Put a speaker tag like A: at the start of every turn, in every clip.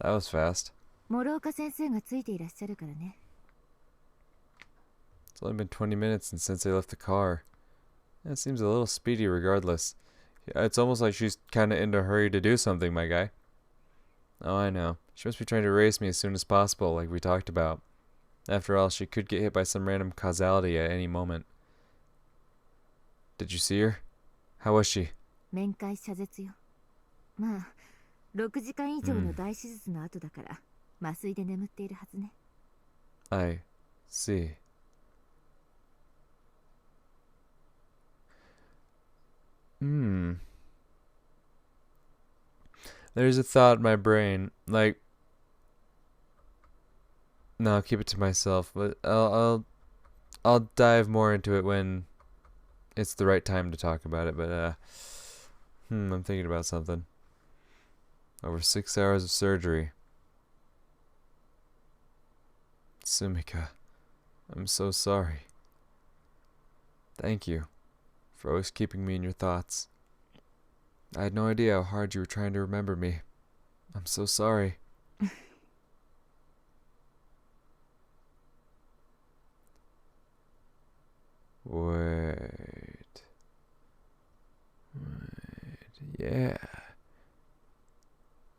A: That was fast.
B: 諸岡先生がついていらっしゃるからね。
A: It's only been 20 minutes since Sensei left the car. That seems a little speedy regardless. Yeah, it's almost like she's kinda in a hurry to do something, my guy. Oh, I know. She must be trying to erase me as soon as possible, like we talked about. After all, she could get hit by some random causality at any moment. Did you see her? How was she?
B: 面会謝絶よ。まあ、6時間以上の大手術の後だから、麻酔で眠っているはずね。
A: I see. There's a thought in my brain, like, no, I'll keep it to myself, but I'll dive more into it when it's the right time to talk about it, but I'm thinking about something. Over 6 hours of surgery. Sumika, I'm so sorry. Thank you for always keeping me in your thoughts. I had no idea how hard you were trying to remember me. I'm so sorry. Wait. Yeah.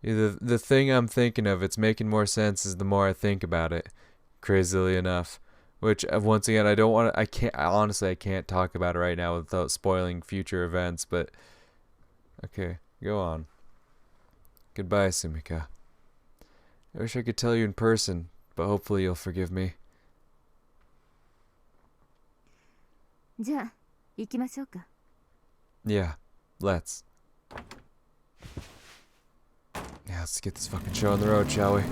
A: The thing I'm thinking of, it's making more sense as the more I think about it. Crazily enough. Which, once again, I can't talk about it right now without spoiling future events, but... Okay, go on. Goodbye, Sumika. I wish I could tell you in person, but hopefully you'll forgive me.
B: じゃあ、行きましょうか。
A: Yeah, let's. Yeah, let's get this fucking show on the road, shall we?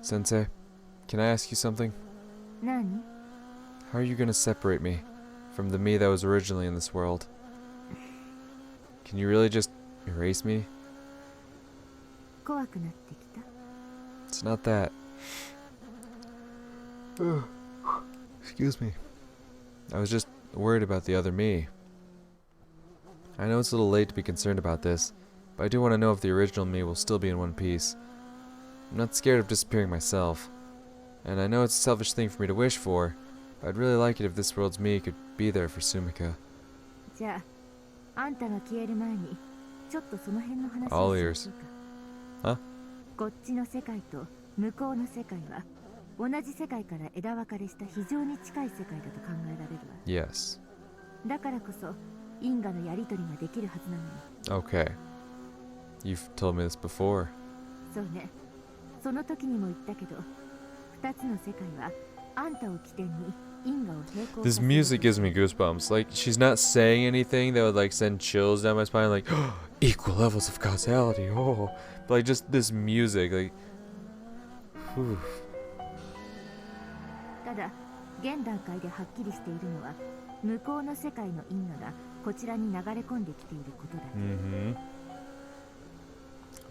A: Sensei, can I ask you something?
B: 何?
A: How are you gonna separate me from the me that was originally in this world? Can you really just erase me?
B: 怖くなってきた?
A: It's not that. Excuse me. I was just worried about the other me. I know it's a little late to be concerned about this, but I do want to know if the original me will still be in one piece. I'm not scared of disappearing myself, and I know it's a selfish thing for me to wish for, but I'd really like it if this world's me could be there for Sumika.
B: じゃあ、あんたが消える前に、ちょっとその辺の話
A: All
B: をし
A: ears.
B: ましょうか。
A: Huh?
B: こっちの世界と向こうの世界は、同じ世界から枝分かれした非常に近い世界だと考えられるわ。
A: Yes.
B: だからこそ、因果のやり取りができるはずなのよ。
A: Okay. You've told me this before.
B: そうね。その時にも言ったけど、二つの世界はあんたを起点に因果を並行させ
A: This music gives me goosebumps. Like, she's not saying anything that would, like, send chills down my spine, like, equal levels of causality, oh. But, like, just this music, like, whew.
B: ただ、現段階ではっきりしているのは、向こうの世界の因果がこちらに流れ込んできていることだけ。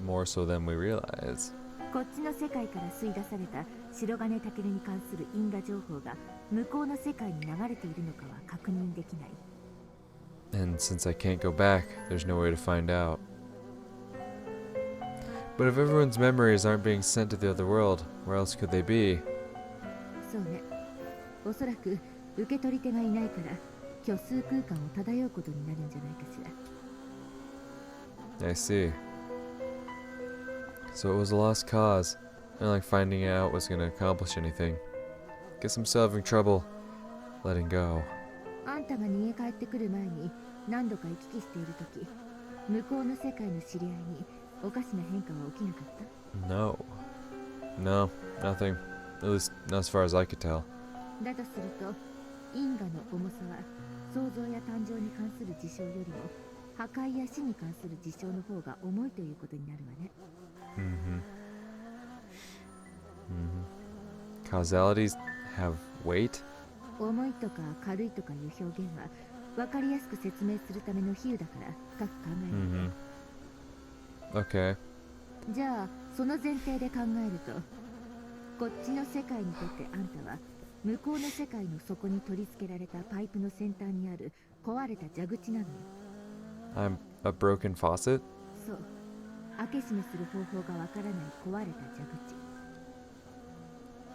A: More so than we realize.
B: こっちの世界から吸い出された白金タケルに関する因果情報が向こうの世界に流れているのかは確認できない。
A: And since I can't go back, there's no way to find out. But if everyone's memories aren't being sent to the other world, where else could they be?
B: そうね。おそらく受け取り手がいないから虚数空間を漂うことになるんじゃないかしら。
A: I see. So it was a lost cause, and like finding out was gonna accomplish anything. Guess I'm still having trouble letting go.
B: あんたが逃げ帰ってくる前に何度か行き来しているとき、向こうの世界の知り合いにおかしな変化は起きなかった？
A: No. No, nothing. At least not as far as I could tell.
B: だとすると、因果の重さは創造や誕生に関する事象よりも破壊や死に関する事象の方が重いということになるわね。
A: Causalities have weight?
B: 重いとか軽いとかいう表現は分かりやすく説明するための比喩だから深く考える。
A: Okay.
B: じゃあその前提で考えると、こっちの世界にとってあんたは向こうの世界の底に取り付けられたパイプの先端にある壊れた蛇口なのよ。
A: I'm a broken faucet?
B: そう、開け閉めする方法がわからない壊れた蛇口。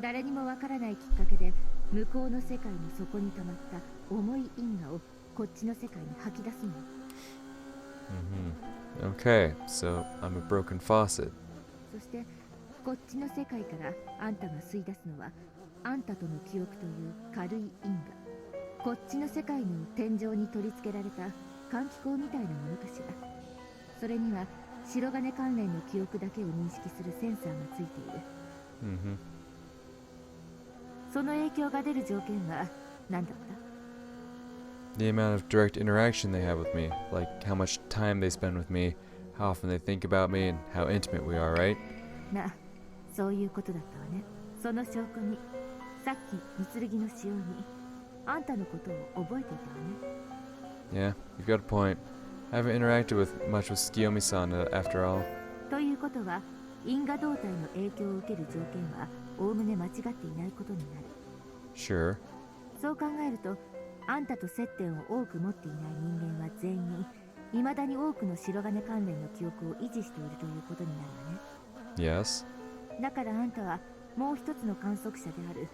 B: 誰にもわからないきっかけで向こうの世界の底に溜まった重い因果をこっちの世界に吐き出すの。
A: Okay, so I'm a broken faucet.
B: そしてこっちの世界からあんたが吸い出すのはあんたとの記憶という軽い因果。こっちの世界の天井に取り付けられた換気口みたいなものかしら。それには白金関連の記憶だけを認識するセンサーがついている。その影響が出る条件は何だった？
A: The amount of direct interaction they have with me, like how much time they spend with me, how often they think about me, and how intimate we are, right?
B: な、そういうことだったわね。その証拠に、さっき三剣の使用に、あんたのことを覚えていたわね。
A: Yeah, you've got a point. I haven't interacted with much with Tsukiyomi-san after all.
B: ということは、因果動態の影響を受ける条件は、おおむね間違っていないことになる。
A: Sure.
B: そう考えると、あんたと接点を多く持っていない人間は全員、未だに多くの白金関連の記憶を維持しているということになるわね。
A: Yes.
B: だからあんたはもう一つの観測者である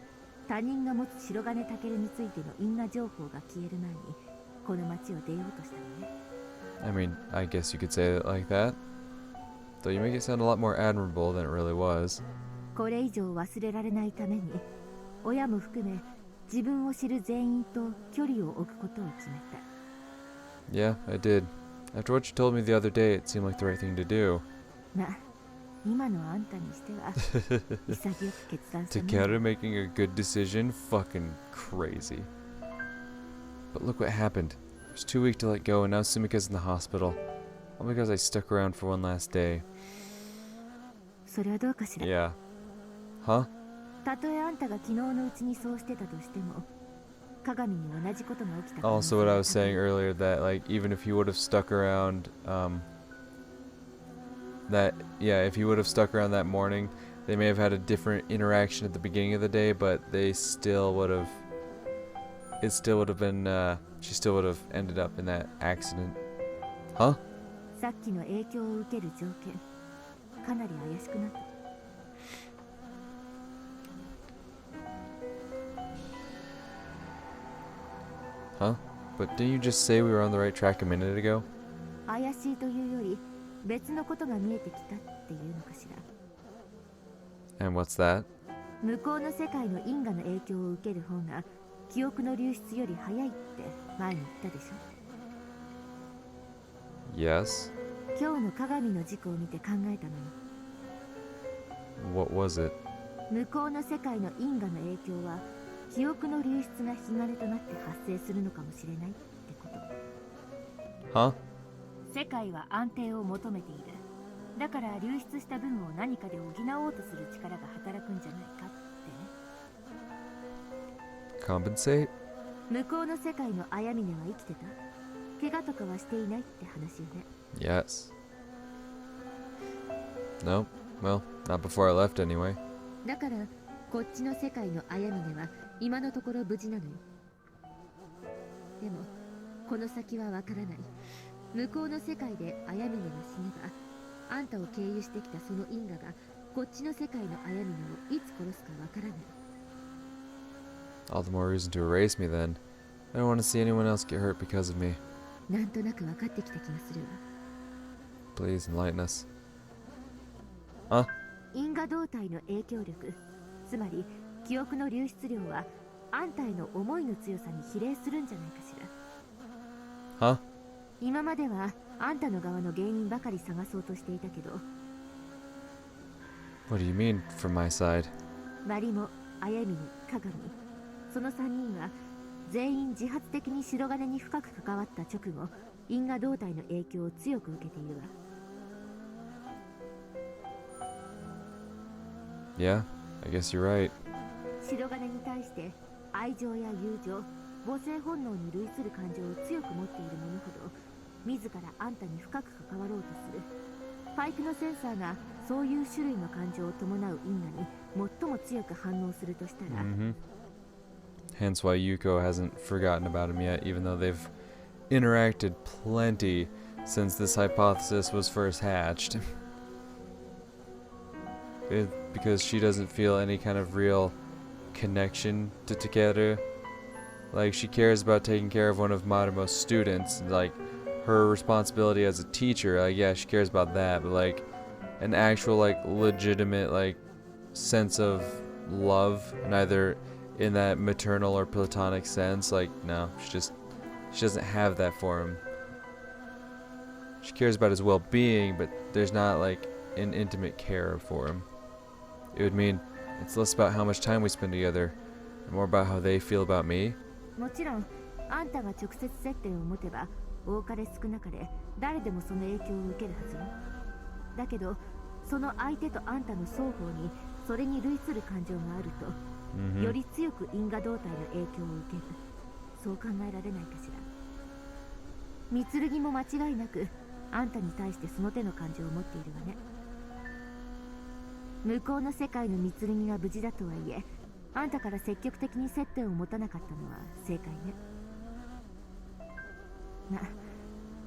B: 他人が持つ白金タケルについての因果情報が消える前にこの町を出ようとしたのね。
A: I mean, I guess you could say it like that. Though you make it sound a lot more admirable than it really was.
B: これ以上忘れられないために親も含め自分を知る全員と距離を置くことを決めた。
A: Yeah, I did. After what you told me the other day, it seemed like the right thing to do.
B: まあ今のあんたにしては潔く決断したね。
A: Takeru making a good decision? Fucking crazy. But look what happened. I was too weak to let go, and now Sumika's in the hospital. All because I stuck around for one last day.
B: それはどうかしら。
A: Yeah. Huh?
B: たとえあんたが昨日のうちにそうしてたとしても鏡に同じことが起きた。
A: Also, what I was saying earlier, that like even if he would have stuck around, if he would have stuck around that morning, they may have had a different interaction at the beginning of the day, but they still would have. It still would have been. She still would have ended up in that accident. Huh?
B: さっきの影響を受ける条件かなり怪しくなった。
A: Huh? But didn't you just say we were on the right track a minute ago?
B: 怪しいというより別のことが見えてきたっていうのかしら。
A: And what's that?
B: 向こうの世界の因果の影響を受ける方が記憶の流出より早いって前に言ったでしょ。
A: Yes.
B: 今日の鏡の事故を見て考えたのよ。
A: What was it?
B: 向こうの世界の因果の影響は記憶の流出が引き金となって発生するのかもしれないってこと。
A: Huh?
B: 世界は安定を求めている。だから流出した分を何かで補おうとする力が働くんじゃないかってね。
A: Compensate?
B: 向こうの世界のあやみねは生きてた？怪我とかはしていないって話よね。
A: Yes. No. Well, not before I left anyway.
B: だからこっちの世界のあやみねは今のところ無事なのよ。でもこの先はわからない。向こうの世界であやみねが死ねばあんたを経由してきたその因果がこっちの世界のあやみねをいつ殺すかわからない。
A: All the more reason to erase me then. I don't want to see anyone else get hurt because of me.
B: なんとなく分かってきた気がするわ。
A: Please enlighten us. Huh?
B: 因果動態の影響力、つまり記憶の流出量はあんたへの思いの強さに比例するんじゃないかしら。
A: Huh?
B: 今まではあんたの側の原因ばかり探そうとしていたけど、
A: What do you mean, from my side?
B: マリモ、あやみに、鏡、その3人は全員自発的に白金に深く関わった直後、因果動態の影響を強く受けているわ。
A: Yeah, I guess you're right.
B: 白金に対して愛情や友情、母性本能に類する感情を強く持っている者ほど自らあんたに深く関わろうとする。パイプのセンサーがそういう種類の感情を伴う因果に最も強く反応するとしたら、
A: Hence why Yuko hasn't forgotten about him yet, even though they've interacted plenty since this hypothesis was first hatched. Because she doesn't feel any kind of real connection to Takeru. Like, she cares about taking care of one of Marumo's students, like her responsibility as a teacher. Like, yeah, she cares about that, but like an actual, like, legitimate, like, sense of love, neither in that maternal or platonic sense, like, no, she doesn't have that for him. She cares about his well-being, but there's not like an intimate care for him. It would mean it's less about how much time we spend together and more about how they feel about me.
B: もちろんあんたが直接接点を持てば多かれ少なかれ誰でもその影響を受けるはずよ。だけどその相手とあんたの双方にそれに類する感情があると、より強く因果動態の影響を受ける。そう考えられないかしら。御剣も間違いなくあんたに対してその手の感情を持っているわね。向こうの世界の御剣が無事だとはいえ、あんたから積極的に接点を持たなかったのは正解ね。ま、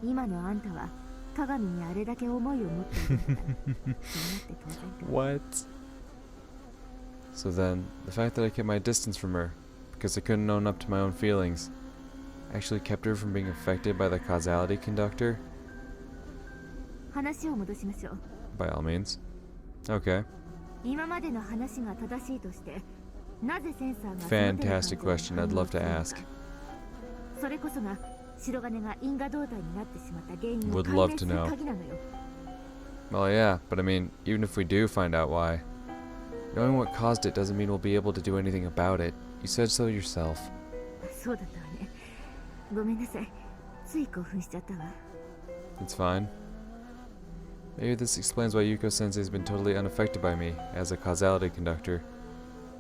B: 今のあんたは鏡にあれだけ思いを持っているんだから、そうなって当然か。
A: What? So then, the fact that I kept my distance from her, because I couldn't own up to my own feelings, actually kept her from being affected by the causality conductor?
B: 話を戻しましょう。
A: By all means. Okay.
B: 今までの話が正しいとして、なぜセンサーが
A: Fantastic question. I'd love to ask.
B: それこそが白金が因果動態になってしまった原因を
A: Would
B: 解
A: love
B: 明
A: to
B: する
A: know.
B: 鍵なのよ。
A: Well, yeah, but I mean, even if we do find out why, knowing what caused it doesn't mean we'll be able to do anything about it. You said so yourself.
B: そうだったわね。ごめんなさい。つい興奮しちゃったわ。
A: It's fine. Maybe this explains why Yuko-sensei's been totally unaffected by me, as a causality conductor.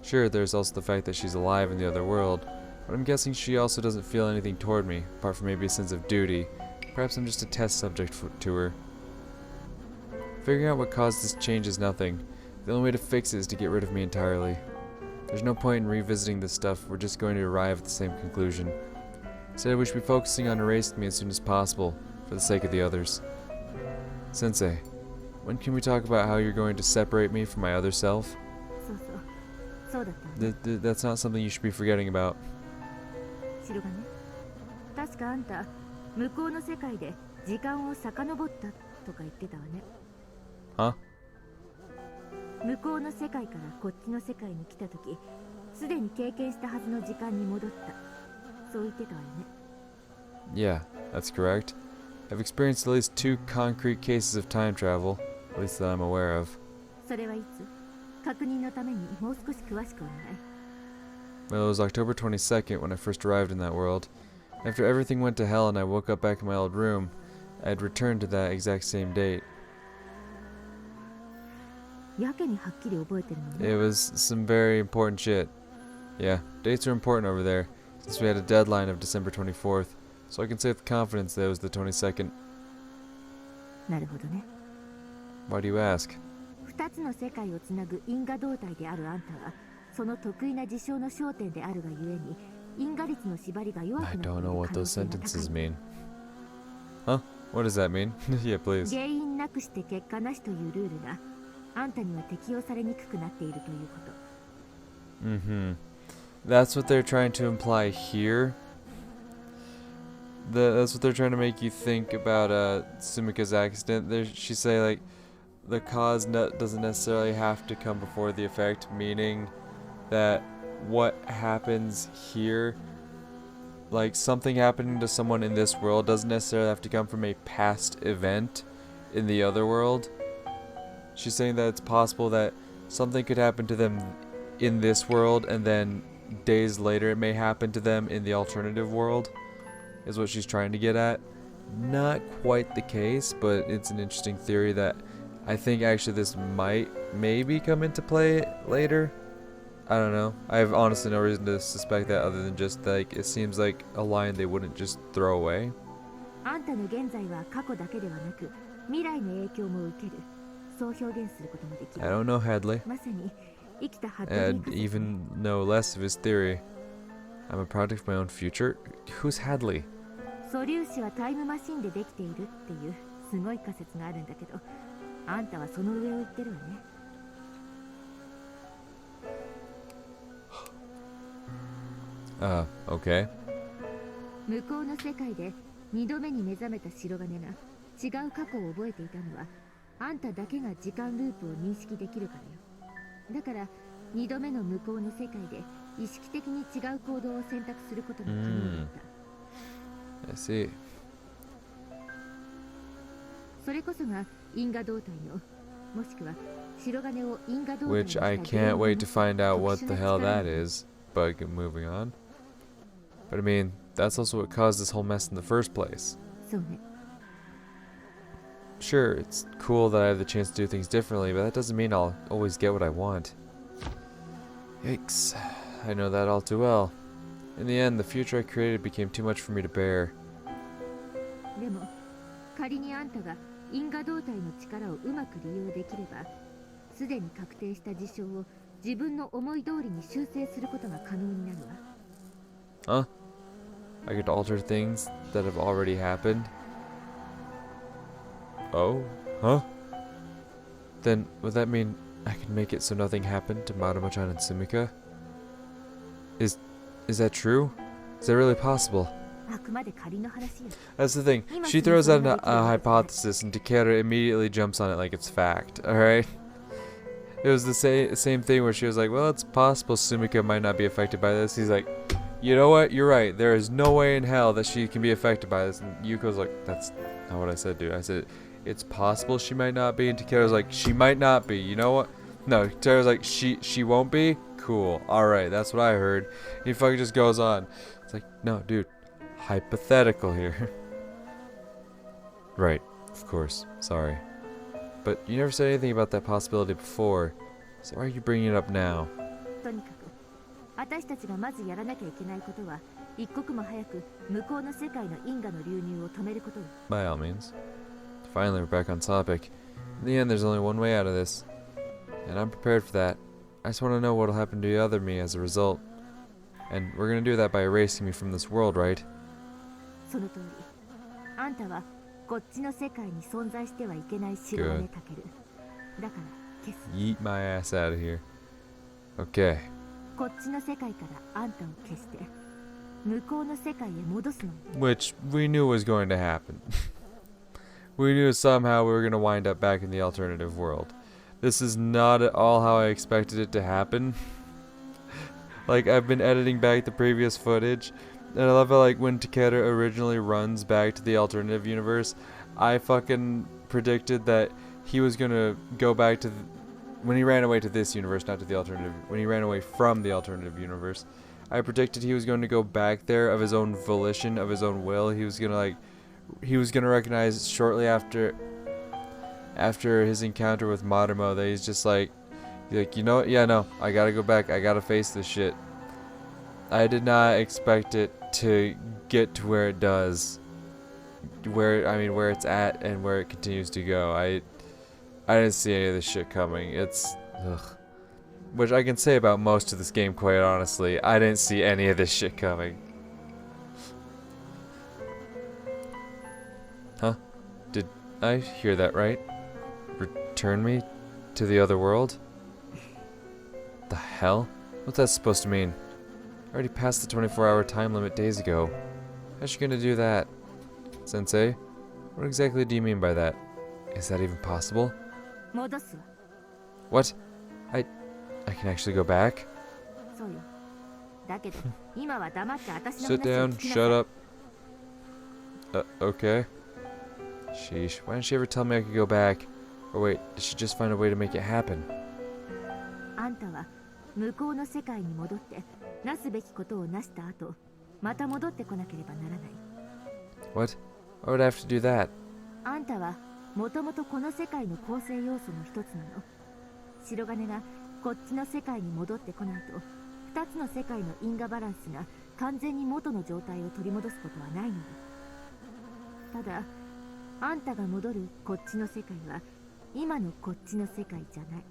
A: Sure, there's also the fact that she's alive in the other world, but I'm guessing she also doesn't feel anything toward me, apart from maybe a sense of duty. Perhaps I'm just a test subject to her. Figuring out what caused this change is nothing. The only way to fix it is to get rid of me entirely. There's no point in revisiting this stuff, we're just going to arrive at the same conclusion. Instead, we should be focusing on erasing me as soon as possible, for the sake of the others. Sensei, when can we talk about how you're going to separate me from my other self?
B: そうそう。そうだったわね。
A: That's not something you should be forgetting about.
B: 白金。確かあんた、向こうの世界で時間を遡ったとか言ってたわね。
A: Huh?
B: 向こうの世界からこっちの世界に来たとき、すでに経験したはずの時間に戻った。そう言ってたわよね。
A: Yeah, that's correct. I've experienced at least 2 concrete cases of time travel, at least that I'm aware of.
B: それはいつ？確認のためにもう少し詳しくお願い。
A: Well, it was October 22nd when I first arrived in that world. After everything went to hell and I woke up back in my old room, I had returned to that exact same date.
B: やけにはっきり覚えてるのね。
A: It was some very important shit. Yeah, dates are important over there, since we had a deadline of December 24th, so I can say with confidence that it was the 22nd.
B: なるほどね。
A: Why do you ask?
B: 二つの世界をつなぐ因果動態であるあんたは、その得意な事象の焦点であるがゆえに、因果率の縛りが弱くな
A: I
B: ってい
A: don't
B: る
A: know what
B: 可能
A: those
B: 性が高
A: sentences
B: い。
A: mean. Huh? What does that mean? Yeah, please.
B: 原因なくして結果なしというルールが、あんたには適用されにくくなっているということ。
A: Mm-hmm. That's what they're trying to imply here. That's what they're trying to make you think about Sumika's accident. She say like the cause doesn't necessarily have to come before the effect, meaning that what happens here, like something happening to someone in this world, doesn't necessarily have to come from a past event in the other world. She's saying that it's possible that something could happen to them in this world and then days later it may happen to them in the alternative world, is what she's trying to get at. Not quite the case, but it's an interesting theory that I think actually this might maybe come into play later. I don't know. I have honestly no reason to suspect that other than just like it seems like a line they wouldn't just throw away.
B: あんたの現在は過去だけではなく、未来の影響も受ける。そう表現することもでき
A: I
B: る。
A: don't know Hadley,
B: まさに生きたハッピー
A: and even know less of his theory. I'm a product of my own future. Who's Hadley?
B: 素粒子はタイムマシンでできているっていうすごい仮説があるんだけど、あんたはその上を言ってるわね。
A: Okay.
B: 向こうの世界で2度目に目覚めた白金が違う過去を覚えていたのは、あんただけが時間ループを認識できるからよ。だから2度目の向こうの世界で意識的に違う行動を選択することが可能だった。
A: I see.
B: それこそが因果動体の、もしくは白金を因果動体にし
A: Which
B: た
A: I
B: 原
A: can't
B: 因の
A: wait to find out
B: 特
A: what
B: 殊
A: the
B: な
A: hell
B: 力
A: that
B: なの。
A: is. But moving on. But I mean, that's also what caused this whole mess in the first place.
B: そうね。
A: Sure, it's cool that I have the chance to do things differently, but that doesn't mean I'll always get what I want. Yikes. I know that all too well. In the end, the future I created became too much for me to bear.
B: でも仮にあんたが因果動体の力をうまく利用できれば、すでに確定した事象を自分の思い通りに修正することが可能になるわ。
A: Huh? I get to alter things that have already happened? Oh? Huh? Then, would that mean I can make it so nothing happened to Marumo-chan and Sumika? Is that true? Is that really possible?
B: あくまで仮の話よ。
A: That's the thing. She throws out a hypothesis and Takeru immediately jumps on it like it's fact, alright? It was the same thing where she was like, well, it's possible Sumika might not be affected by this. He's like, you know what? You're right. There is no way in hell that she can be affected by this. And Yuko's like, that's not what I said, dude. I said, it's possible she might not be. And Takeru's like, she might not be. You know what? No, Takeru's like, she won't be? Cool. Alright, that's what I heard. And he fucking just goes on. It's like, no, dude. Hypothetical here. Right, of course. Sorry. But you never said anything about that possibility before. So why are you bringing it up now?
B: とにかく私たちがまずやらなきゃいけないことは、一刻も早く向こうの世界の因果の流入を止めることよ。
A: By all means. Finally, we're back on topic. In the end, there's only one way out of this. And I'm prepared for that. I just want to know what'll happen to the other me as a result. And we're gonna do that by erasing me from this world, right?
B: その通り。あんたはこっちの世界に存在してはいけない白金タケル。だから消す。
A: Yeet my ass out of here. Okay.
B: こっちの世界からあんたを消して向こうの世界へ戻すの。
A: Which we knew was going to happen. We knew somehow we were going to wind up back in the alternative world. This is not at all how I expected it to happen. Like, I've been editing back the previous footage, and I love how, like, when Takeru originally runs back to the alternative universe, I fucking predicted that he was going to go back to when he ran away to this universe, not to the alternative, when he ran away from the alternative universe, I predicted he was going to go back there of his own volition, of his own will. He was going to recognize shortly after his encounter with Marumo that he's like, you know what? Yeah, no, I gotta go back. I gotta face this shit. I did not expect it to get to where it does. Where it's at and where it continues to go. I didn't see any of this shit coming. It's... ugh. Which I can say about most of this game, quite honestly. I didn't see any of this shit coming. Huh? Did I hear that right? Return me to the other world? The hell? What's that supposed to mean? I already passed the 24-hour time limit days ago. How's she gonna do that? Sensei? What exactly do you mean by that? Is that even possible?
B: 戻すわ。
A: What? I can actually go back?
B: そうよ。だけど今は黙って私の
A: Sit
B: 話を
A: down,
B: 聞きな
A: shut
B: さい。
A: up. Okay. Sheesh, why didn't she ever tell me I could go back? Or wait, did she just find a way to make it happen?
B: あんたは向こうの世界に戻ってなすべきことをなした後、また戻ってこなければならない。
A: What? Why would I have to do that?
B: あんたはもともとこの世界の構成要素の一つなの。白金がこっちの世界に戻ってこないと、二つの世界の因果バランスが完全に元の状態を取り戻すことはないのよ。ただ、あんたが戻るこっちの世界は今のこっちの世界じゃない。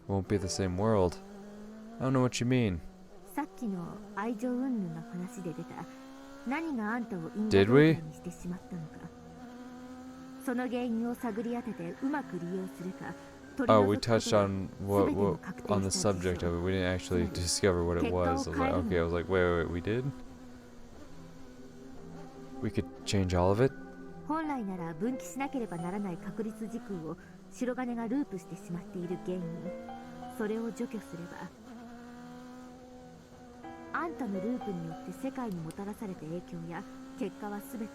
A: Won't be the same world. I don't know what you mean.
B: さっきの愛情云々の話で出た何があんたを因果
A: Did
B: 状
A: we?
B: 態にしてしまったのか。その原因を探り当ててうまく利用するか取り
A: Oh,
B: 除
A: we
B: くこと
A: touched
B: で
A: on
B: 全ての確
A: on
B: 定
A: the
B: した事
A: subject
B: 象
A: of it. We didn't actually
B: つまり
A: discover what it
B: 結果を
A: was. I was
B: 変え
A: like,
B: るの
A: okay, I was like, wait, we did? We could change all of it?
B: 本来なら分岐しなければならない確率時空を白金がループしてしまっている原因、それを除去すればあんたのループによって世界にもたらされた影響や結果は全て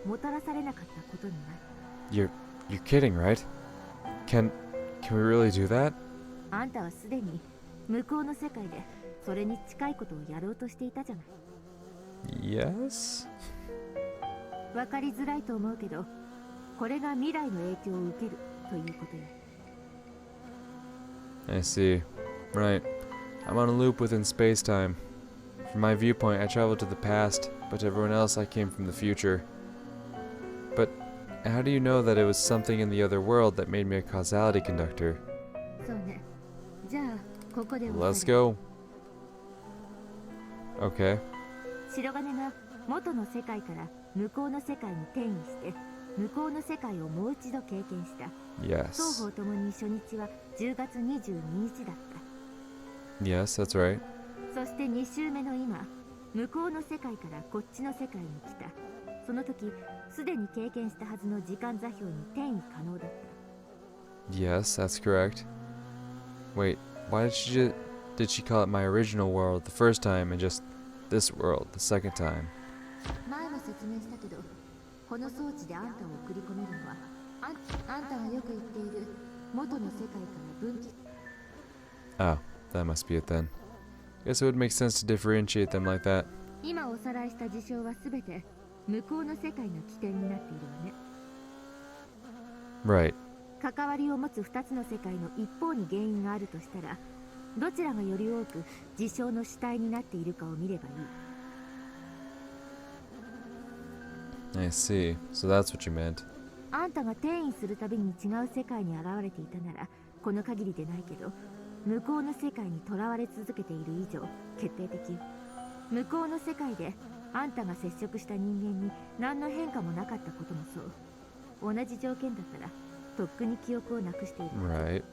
B: もたらされなかったことになる。
A: You're kidding, right? Can we really do that?
B: あんたはすでに向こうの世界でそれに近いことをやろうとしていたじゃない。
A: Yes?
B: わかりづらいと思うけど、これが未来の影響を受けるということよ。
A: I see. Right. I'm on a loop within space-time. From my viewpoint, I traveled to the past, but to everyone else, I came from the future. But how do you know that it was something in the other world that made me a causality conductor?
B: そうね。じゃあここで
A: Let's go. Okay.
B: 白金が元の世界から向こうの世界に転移して向こうの世界をもう一度経験した。
A: Yes.
B: 双方ともに初日は10月22日だった。
A: Yes, that's right.
B: そして2週目の今、向こうの世界からこっちの世界に来た。その時すでに経験したはずの時間座標に転移可能だった。
A: Yes, that's correct. Wait, why did she call it my original world the first time and just this world the second time?
B: 前も説明したけど、この装置であんたを送り込めるのはあんたがよく言っている元の世界から分岐。
A: Oh, that must be it then. Guess it would make sense to differentiate them like that.
B: 今おさらいした事象はすべて向こうの世界の起点になっているわね。
A: Right.
B: 関わりを持つ2つの世界の一方に原因があるとしたら、どちらがより多く事象の主体になっているかを見ればいい。
A: I see. So that's what you meant.
B: あんたが転移するたびに違う世界に現れていたならこの限りでないけど、向こうの世界にとらわれ続けている以上決定的。向こうの世界であんたが接触した人間に何の変化もなかったこともそう。同じ条件だったらとっくに記憶をなくしている。
A: Right.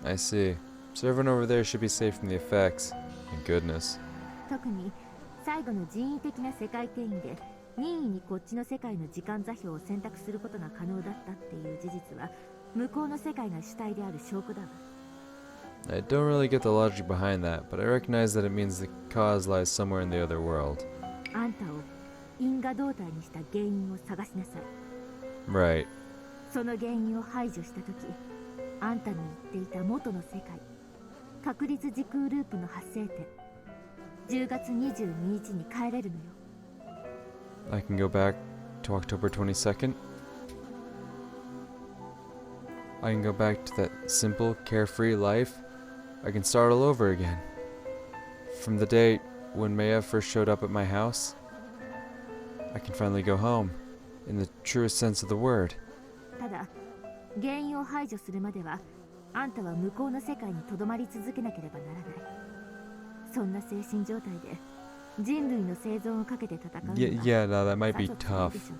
A: I see. So everyone over there should be safe from the effects. Thank goodness.
B: 特に最後の人為的な世界転移で任意にこっちの世界の時間座標を選択することが可能だったっていう事実は向こうの世界が主体である証拠だわ。
A: I don't really get the logic behind that, but I recognize that it means the cause lies somewhere in the other world.
B: あんたを因果動態にした原因を探しなさい。
A: Right.
B: その原因を排除したとき、あんたの言っていた元の世界、確率時空ループの発生点、10月22日に帰れるのよ。
A: I can go back to October 22nd. I can go back to that simple, carefree life. I can start all over again. From the day when Maya first showed up at my house, I can finally go home, in the truest sense of the word.
B: ただ、原因を排除するまでは、あんたは向こうの世界にとどまり続けなければならない。そんな精神状態で、人類の生存をかけて戦うのは
A: Yeah, no, that might be
B: さぞ辛い
A: tough.
B: でしょう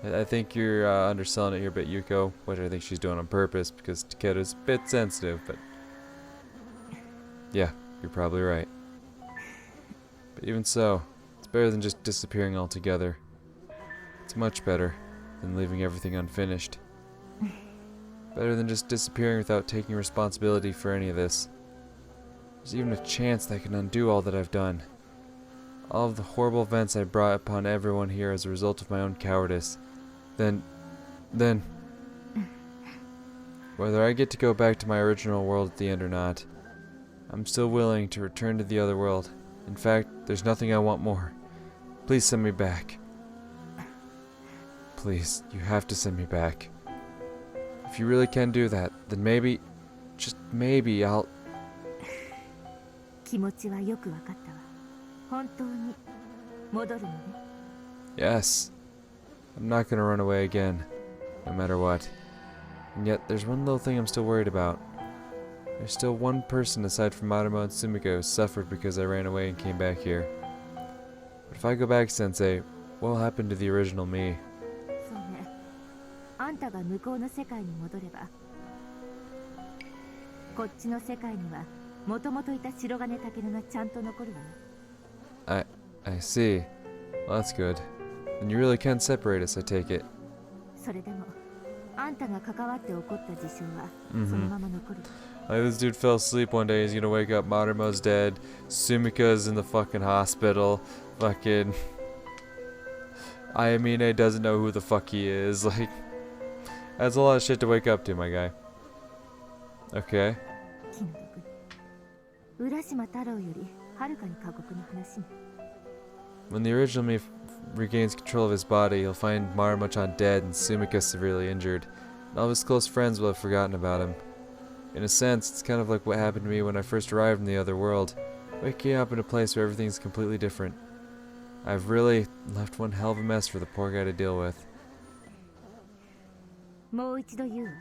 B: けどね。
A: I think you're underselling it here a bit, Yuko, which I think she's doing on purpose because Takeru's a bit sensitive, but yeah, you're probably right. But even so, it's better than just disappearing altogether. It's much better than leaving everything unfinished. Better than just disappearing without taking responsibility for any of this. There's even a chance that I can undo all that I've done. All of the horrible events I brought upon everyone here as a result of my own cowardice. Then, whether I get to go back to my original world at the end or not, I'm still willing to return to the other world. In fact, there's nothing I want more. Please send me back. Please, you have to send me back. If you really can do that, then maybe, just maybe I'll...
B: 気持ちはよくわかったわ。本当に戻るのね。
A: Yes. I'm not gonna run away again, no matter what. And yet, there's one little thing I'm still worried about. There's still one person aside from Marumo and Sumiko who suffered because I ran away and came back here. But if I go back, Sensei, what will happen to the original me?
B: そうね。あんたが向こうの世界に戻れば、こっちの世界にはもともといた白金タケルがちゃんと残るわよ。
A: I see. Well, that's good. Then you really can't separate us, I take it.
B: それでも、あんたが関わって起こった事象はそのまま残る。
A: Like, this dude fell asleep one day, he's gonna wake up, Marumo's dead, Sumika's in the fucking hospital, fucking... Ayamine doesn't know who the fuck he is, like... That's a lot of shit to wake up to, my guy. Okay.
B: 気の毒。浦島太郎よりはるかに過酷な話ね。
A: When the original me regains control of his body, he'll find Marumo-chan dead and Sumika severely injured, and all of his close friends will have forgotten about him. In a sense, it's kind of like what happened to me when I first arrived in the other world, waking up in a place where everything's completely different. I've really left one hell of a mess for the poor guy to deal with.
B: もう一度言うわ。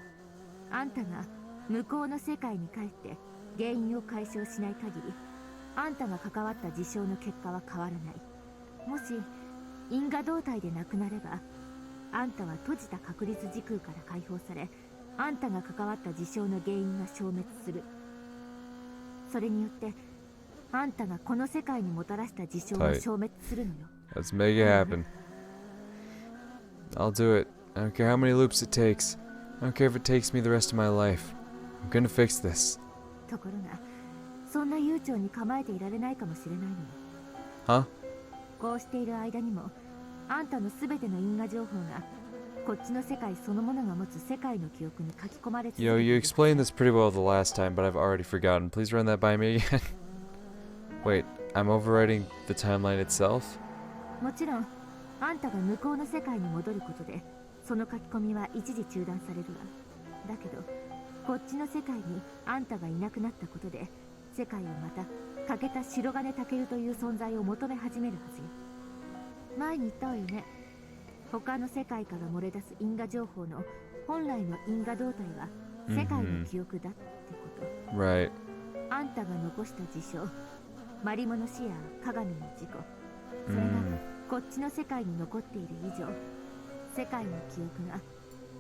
B: あんたが向こうの世界に帰って原因を解消しない限り、あんたが関わった事象の結果は変わらない。もし因果動態でなくなれば、あんたは閉じた確率時空から解放され、あんたが関わった事象の原因が消滅する。それによってあんたがこの世界にもたらした事象を消滅するのよ。
A: Let's make it happen. I'll do it. I don't care how many loops it takes. I don't care if it takes me the rest of my life. I'm gonna fix this.
B: ところが、そんな悠長に構えていられないかもしれないのよ。
A: Huh?
B: こうしている間にも、あんたのすべての因果情報がこっちの世界そのものが持つ世界の記憶に書き込まれ続けてい
A: Yo,
B: る。
A: you explained this pretty well the last time, but I've already forgotten. Please run that by me again. Wait, I'm overwriting the timeline itself?
B: もちろん、あんたが向こうの世界に戻ることで、その書き込みは一時中断されるわ。だけど、こっちの世界にあんたがいなくなったことで、世界はまた欠けた白金タケルという存在を求め始めるはずよ。前に言ったわよね。他の世界から漏れ出す因果情報の本来の因果動態は世界の記憶だってこと。
A: Right.
B: あんたが残した事象、マリモの死や鏡の事故、それがこっちの世界に残っている以上、世界の記憶が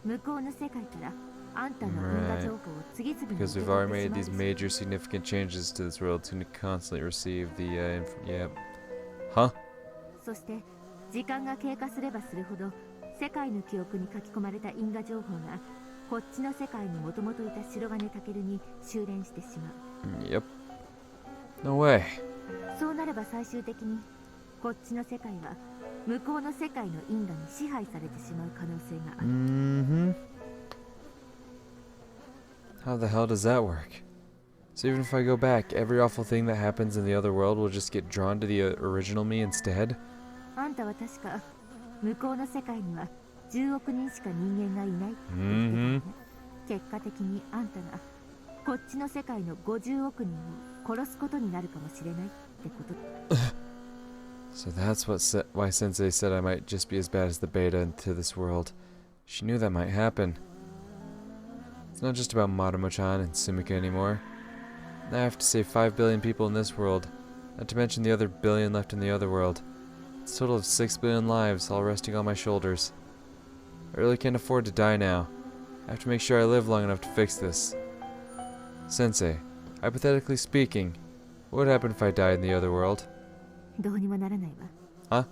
B: 向こうの世界からあんたの因果情報を次々に受
A: Because
B: け
A: we've
B: 取
A: already
B: って
A: made
B: しまう
A: these
B: でしょ。
A: major significant changes to this world to constantly receive the, yeah. Huh?
B: そして時間が経過すればするほど、世界の記憶に書き込まれた因果情報がこっちの世界にもともといた白金タケルに修練してしまう。
A: Yep. No way.
B: そうなれば最終的にこっちの世界は向こうの世界の因果に支配されてしまう可能性がある。
A: Mm-hmm. How the hell does that work? So even if I go back, every awful thing that happens in the other world will just get drawn to the original me instead?
B: あんたは確か向こうの世界には10億人しか人間がいないって言ってたわね。結果的にあんたがこっちの世界の50億人を殺すことになるかもしれないってこと。
A: So that's why Sensei said I might just be as bad as the beta into this world. She knew that might happen. It's not just about Marumo-chan and Sumika anymore. Now I have to save 5 billion people in this world, not to mention the other billion left in the other world. It's a total of 6 billion lives, all resting on my shoulders. I really can't afford to die now. I have to make sure I live long enough to fix this. Sensei, hypothetically speaking, what would happen if I died in the other world?
B: どうにもならないわ。
A: Huh?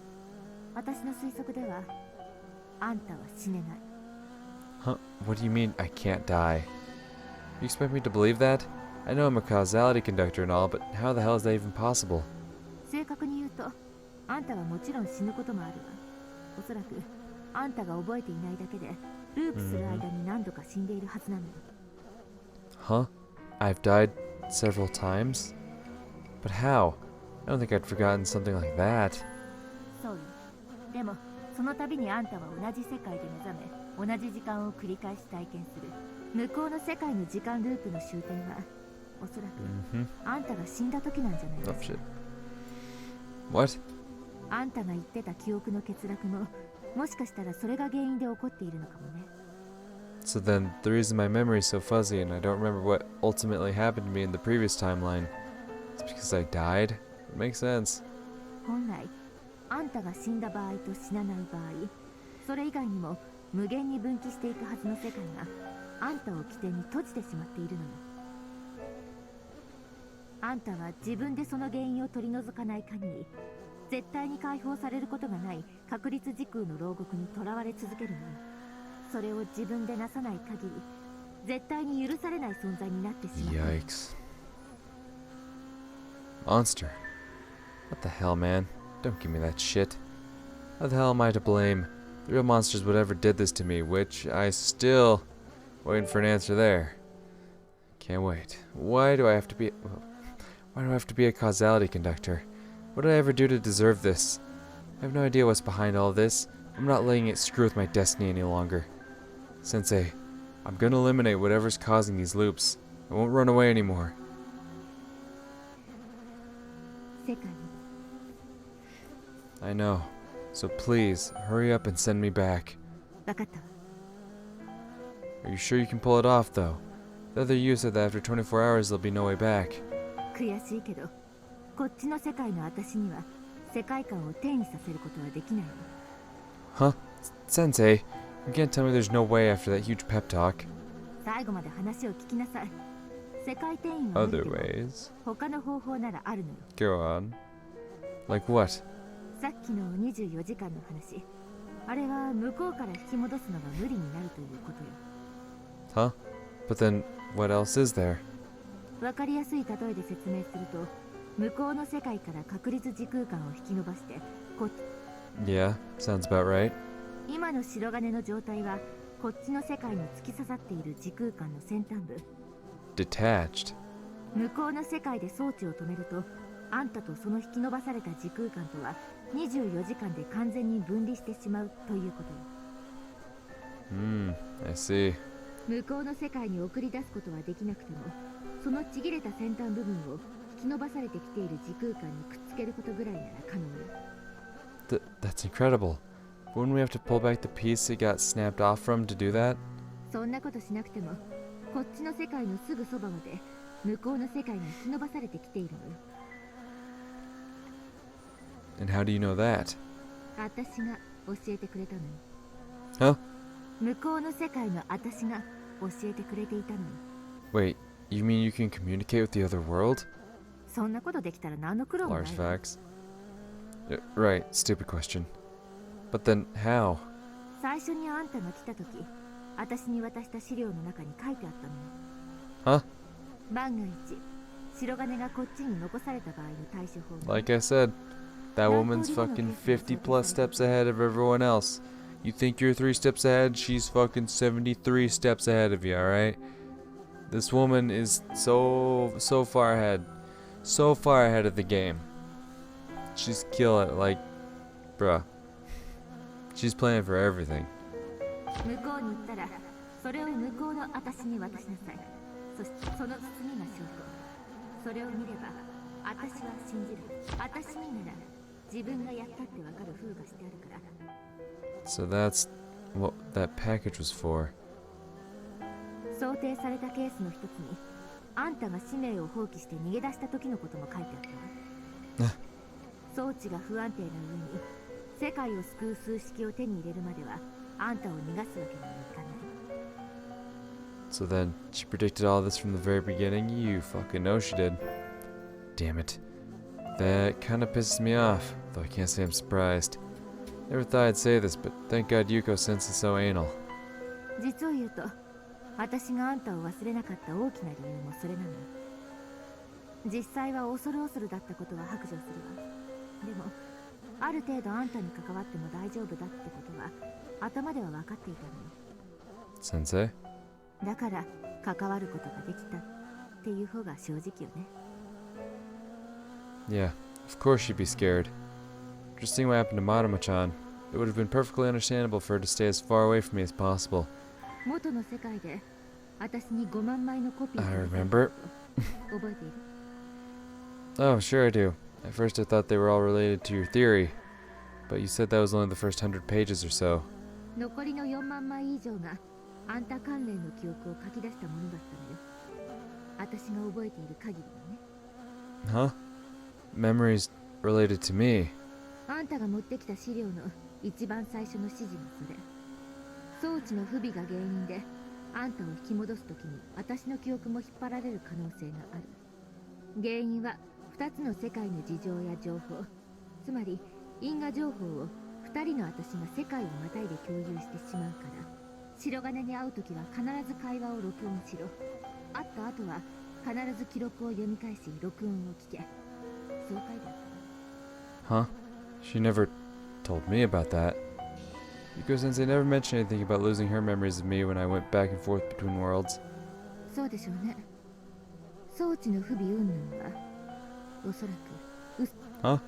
B: 私の推測ではあんたは死ねない。
A: Huh? What do you mean I can't die? You expect me to believe that? I know I'm a causality conductor and all, but how the hell is that even possible?
B: 正確に言うと、あんたはもちろん死ぬこともあるわ。おそらくあんたが覚えていないだけでループする間に何度か死んでいるはずなのよ。
A: Huh? I've died several times? But how? I don't think I'd forgotten something like that.
B: そうよ。でもその度にあんたは同じ世界で目覚め、同じ時間を繰り返し体験する。向こうの世界の時間ループの終点はおそらくあんたが死んだ時なんじゃないです
A: Oh
B: か。
A: shit. What?
B: あんたが言ってた記憶の欠落も、もしかしたらそれが原因で起こっているのかもね。
A: So then, the reason my memory's so fuzzy and I don't remember what ultimately happened to me in the previous timeline is because I died? It makes sense.
B: 本来あんたが死んだ場合と死なない場合、それ以外にも無限に分岐していくはずの世界があんたを起点に閉じてしまっているのよ。あんたは自分でその原因を取り除かない限り、絶対に解放されることがない確率時空の牢獄に囚われ続けるのよ。それを自分でなさない限り、絶対に許されない存在になってしまう。
A: Yikes. Monster. What the hell, man? Don't give me that shit. How the hell am I to blame? The real monsters would ever did this to me, which I still waiting for an answer there. Can't wait. Why do I have to be a causality conductor? What did I ever do to deserve this? I have no idea what's behind all this. I'm not letting it screw with my destiny any longer. Sensei, I'm gonna eliminate whatever's causing these loops. I won't run away anymore.
B: 世界
A: I know. So please, hurry up and send me back.
B: 分かったわ。
A: Are you sure you can pull it off, though? The other you said that after 24 hours there'll be no way back.
B: 悔しいけど、こっちの世界の私には世界観を転移させることはできないの。
A: Huh? Sensei, you can't tell me there's no way after that huge pep talk.
B: 最後まで話を聞きなさい。世界転移は無理
A: Other
B: でも
A: ways?
B: 他の方法ならあるのよ。
A: Go on. Like what?
B: さっきの24時間の話、あれは向こうから引き戻すのが無理になるということよ。
A: Huh? But then, what else is there?
B: わかりやすい例えで説明すると、向こうの世界から確率時空間を引き伸ばして、
A: Yeah, sounds about right.
B: 今の白金の状態はこっちの世界に突き刺さっている時空間の先端部。
A: Detached.
B: 向こうの世界で装置を止めると、あんたとその引き伸ばされた時空間とは24時間で完全に分離してしまうということよ。
A: I see.
B: 向こうの世界に送り出すことはできなくても、そのちぎれた先端部分を引き伸ばされてきている時空間にくっつけることぐらいなら可能よ。
A: That's incredible. Wouldn't we have to pull back the piece it got snapped off from to do that?
B: そんなことしなくても、こっちの世界のすぐそばまで向こうの世界が引き伸ばされてきているのよ。
A: And how do you know that?
B: 私が教えてくれたのよ。
A: Huh?
B: 向こうの世界の私が教えてくれていたのよ。
A: Wait, you mean you can communicate with the other world?
B: そんなことできたら何の苦労もな
A: Large
B: いわ。
A: facts. Right, stupid question. But then, how?
B: 最初にあんたが来た時、私に渡した資料の中に書いてあったのよ。
A: Huh?
B: 万が一、白金がこっちに残された場合の対処法が、
A: Like I said, that woman's fucking 50 plus steps ahead of everyone else. You think you're 3 steps ahead, she's fucking 73 steps ahead of you, alright? This woman is so far ahead. So far ahead of the game. She's killing it, like, bruh. She's playing for everything.
B: 向こうに行ったら、それを向こうの私に渡しなさい。そしてその包みが証拠。それを見れば、私は信じる。私になら自分がやったってわかる風がしてあるから。
A: So that's what that package was for.
B: 想定されたケースの一つに、あんたが使命を放棄して逃げ出した時のことも書いてあったわ。装置が不安定な上に、世界を救う数式を手に入れるまでは、あんたを逃がすわけにはいかない。
A: So then, she predicted all this from the very beginning? You fucking know she did. Damn it. That kinda pisses me off, though I can't say I'm surprised. Never thought I'd say this, but thank God Yuko sense is so anal.
B: 実を言うと、私があんたを忘れなかった大きな理由もそれなのよ。実際は恐る恐るだったことは白状するわ。でも、ある程度あんたに関わっても大丈夫だってことは頭では分かっていたのよ。
A: Sensei?
B: だから関わることができたっていう方が正直よね。
A: Yeah, of course she'd be scared. Just seeing what happened to Maruma-chan, it would have been perfectly understandable for her to stay as far away from me as possible.
B: 元の世界で私に5万枚のコピー
A: I
B: を
A: remember.
B: 覚えている？
A: Oh, sure I do. At first I thought they were all related to your theory, but you said that was only the first 100 pages or so.
B: 残りの4万枚以上があんた関連の記憶を書き出したものだったのよ。私が覚えている限りはね。
A: Huh? Memories related to me?
B: あんたが持ってきた資料の一番最初の指示もそれ。装置の不備が原因であんたを引き戻すときに私の記憶も引っ張られる可能性がある。原因は2つの世界の事情や情報、つまり因果情報を2人の私が世界をまたいで共有してしまうから、白金に会うときは必ず会話を録音しろ。会った後は必ず記録を読み返し録音を聞け。そう書いてあった。
A: Huh? She never told me about that. Yuko-sensei never mentioned anything about losing her memories of me when I went back and forth between worlds.
B: そうでしょうね。装置の不備云々はおそらく
A: Huh?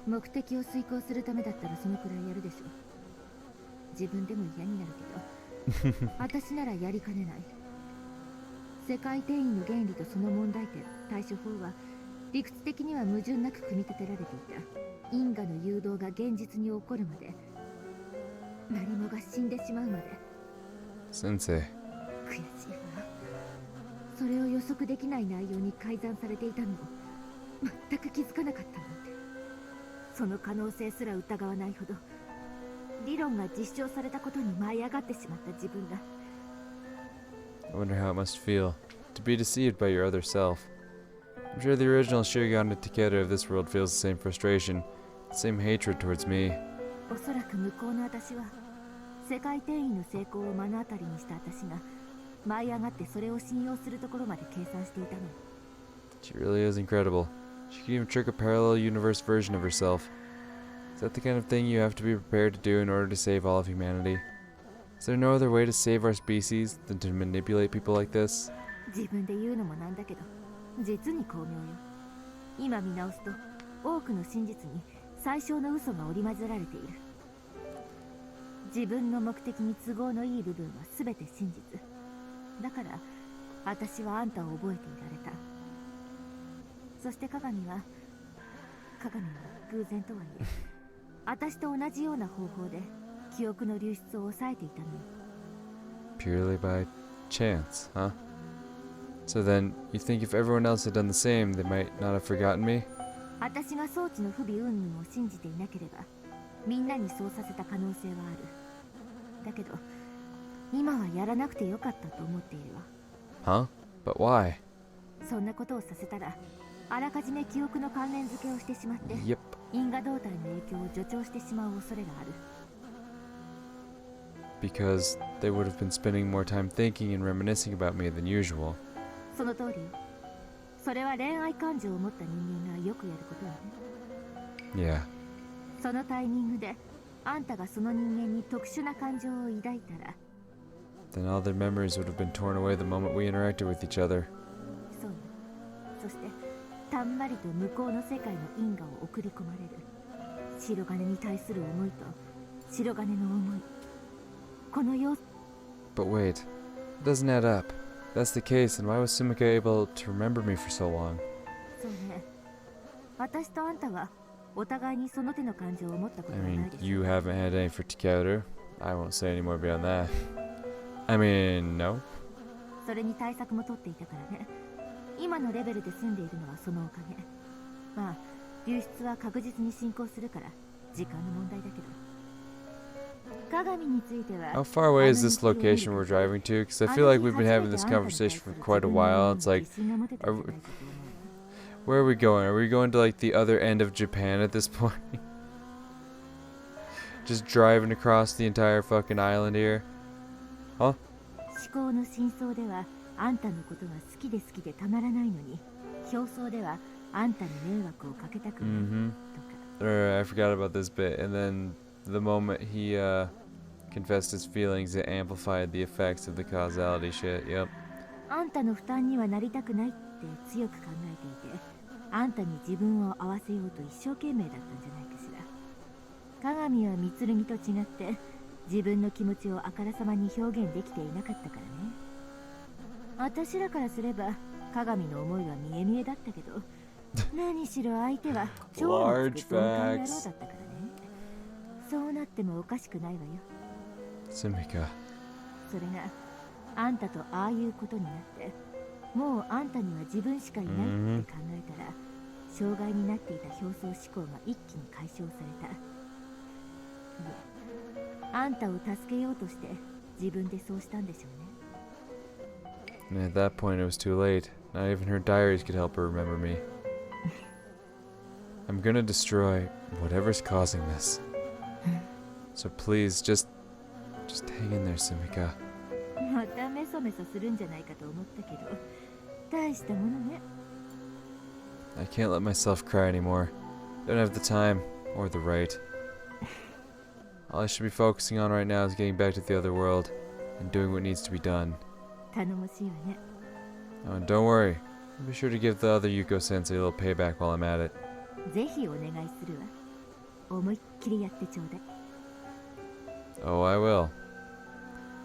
B: 目的を遂行するためだったらそのくらいやるでしょう。自分でも嫌になるけど私ならやりかねない。世界転移の原理とその問題点、対処法は理屈的には矛盾なく組み立てられていた。因果の誘導が現実に起こるまで、何もが死んでしまうまで。
A: Sensei.
B: 悔しいわ。それを予測できない内容に改ざんされていたのを全く気づかなかったなんて。その可能性すら疑わないほど理論が実証されたことに舞い上がってしまった自分が。
A: I wonder how it must feel to be deceived by your other self. I'm sure the original Shirogane Takeru of this world feels the same frustration, the same hatred towards me.
B: おそらく向こうの私は世界転移の成功を目の当たりにした私が舞い上がってそれを信用するところまで計算していたの。
A: She really is incredible. She can even trick a parallel universe version of herself. Is that the kind of thing you have to be prepared to do in order to save all of humanity? Is there no other way to save our species than to manipulate people like this?
B: 自分で言うのもなんだけど実に巧妙よ。今見直すと多くの真実に最小の嘘が織り交ぜられている。自分の目的に都合のいい部分は全て真実だから、私はあんたを覚えていられた。そして鏡は偶然とはいえ私と同じような方法で記憶の流出を抑えていたのよ。
A: Purely by chance, huh? So then, you think if everyone else had done the same, they might not have forgotten me?
B: 私が装置の不備云々を信じていなければみんなにそうさせた可能性はある。だけど今はやらなくてよかったと思っているわ。
A: Huh? But why?
B: そんなことをさせたらあらかじめ記憶の関連付けをしてしまって
A: Yep.
B: 因果動態の影響を助長してしまう恐れがある。
A: Because they would have been spending more time thinking and reminiscing about me than usual.
B: その通りよ。それは恋愛感情を持った人間がよくやることよね。
A: Yeah.
B: そのタイミングであんたがその人間に特殊な感情を抱いたら、
A: Then all their memories would have been torn away the moment we interacted with each other.
B: そうよ。そしてたんまりと向こうの世界の因果を送り込まれる。白金に対する思いと白金の思い、この様子。
A: But wait, it doesn't add up. If that's the case, then why was Sumika able to remember me for so long?
B: そうね。私とあんたはお互いにその手の感情を持ったこ
A: I
B: とはな
A: mean,
B: いでしょ
A: you
B: う。
A: haven't had any for Takeru. I won't say any more beyond that. I mean, no.
B: それに対策も取っていたからね。今のレベルで済んでいるのはそのおかげ。まあ流出は確実に進行するから時間の問題だけど。鏡については
A: How far away is this location we're driving to? Because I feel like we've been having this conversation for quite a while. It's like, where are we going? Are we going to like the other end of Japan at this point? Just driving across the entire fucking island here? Huh?
B: 思考の真相ではあんたのことが好きで好きでたまらないのに、表層ではあんたに迷惑をかけたくないとか。
A: I forgot about this bit. And then the moment he confessed his feelings, it amplified the effects of the causality shit. Yep.
B: あんたの負担にはなりたくないって強く考えていて、あんたに自分を合わせようと一生懸命だったんじゃないかしら。鏡は三剣と違って自分の気持ちをあからさまに表現できていなかったからね。私らからすれば鏡の思いは見え見えだったけど、何しろ相手は超のつく鈍感野郎だったからね。そうなってもおかしくないわよ。
A: Sumika.
B: それがあんたとああいうことになって、もうあんたには自分しかいないって考えたら、障害になっていた表層思考が一気に解消された。いえ、あんたを助けようとして自分でそうしたんでしょうね。
A: And at that point, it was too late. Not even her diaries could help her remember me. I'm gonna destroy whatever's causing this. So please, just hang in there, Sumika.
B: またメソメソするんじゃないかと思ったけど、大したものね。
A: I can't let myself cry anymore. Don't have the time or the right. All I should be focusing on right now is getting back to the other world and doing what needs to be done.
B: 頼もしいわね。
A: Oh, and don't worry. I'll be sure to give the other Yuko sensei a little payback while I'm at it.
B: ぜひお願いするわ。思いっきりやってちょうだい。
A: Oh, I will.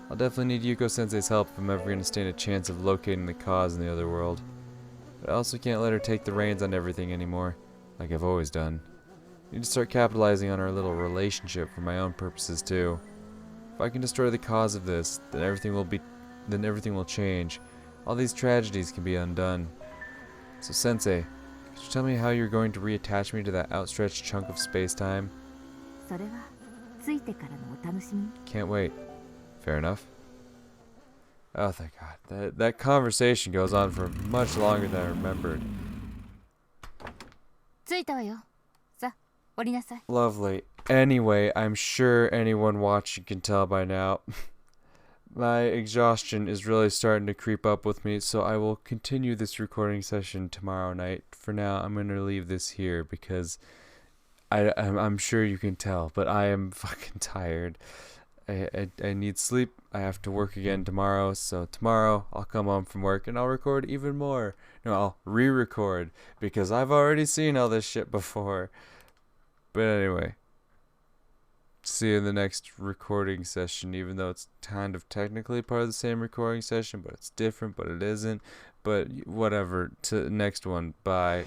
A: I'll definitely need Yuko sensei's help if I'm ever going to stand a chance of locating the cause in the other world. But I also can't let her take the reins on everything anymore, like I've always done. I need to start capitalizing on our little relationship for my own purposes too. If I can destroy the cause of this, then everything will change. All these tragedies can be undone. So Sensei, could you tell me how you're going to reattach me to that outstretched chunk of space-time?
B: それはついてからのお楽しみ。
A: Can't wait. Fair enough. Oh, thank God. That conversation goes on for much longer than I remembered.
B: 着いたわよ。さあ、降りなさい。
A: Lovely. Anyway, I'm sure anyone watching can tell by now. My exhaustion is really starting to creep up with me, so I will continue this recording session tomorrow night. For now, I'm going to leave this here because I'm sure you can tell, but I am fucking tired. I need sleep. I have to work again tomorrow, so tomorrow I'll come home from work and I'll record even more. No, I'll re-record because I've already seen all this shit before. But anyway, see you in the next recording session, even though it's kind of technically part of the same recording session, but it's different, but it isn't. But whatever, to next one. Bye.